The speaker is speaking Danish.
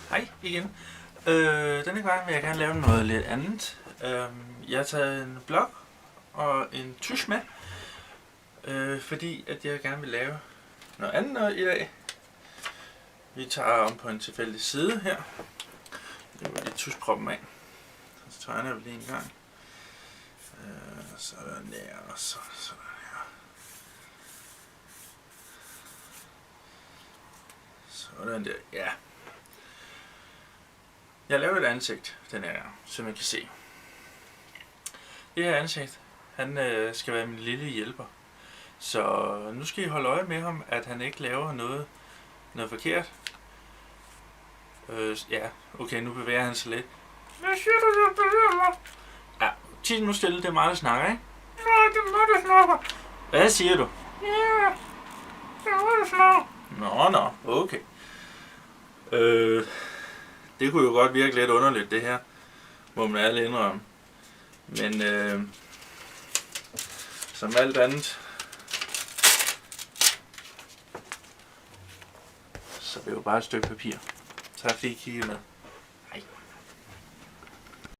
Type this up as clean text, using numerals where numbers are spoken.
Hej igen. Denne gang vil jeg gerne lave noget lidt andet. Jeg har taget en blok og en tusch med, fordi at jeg gerne vil lave noget andet i dag. Vi tager om på en tilfældig side her. Jeg vil lige tuschproppen af. Så tegner vi lige en gang. Sådan der, og sådan her. Sådan der, ja. Jeg laver et ansigt den her gang, så man kan se. Det her ansigt, han skal være min lille hjælper. Så nu skal I holde øje med ham, at han ikke laver noget forkert. Ja, okay, nu bevæger han sig lidt. Hvad siger du, du bevæger mig? Ja, tit nu stille, det er meget, der snakker, ikke? Nej, det er meget, der snakker. Hvad siger du? Ja, det er meget, der snakker. Nå, okay. Det kunne jo godt virke lidt underligt, det her, må man alle indrømme. Men som alt andet, så er det jo bare et stykke papir. Tak fordi I kiggede med.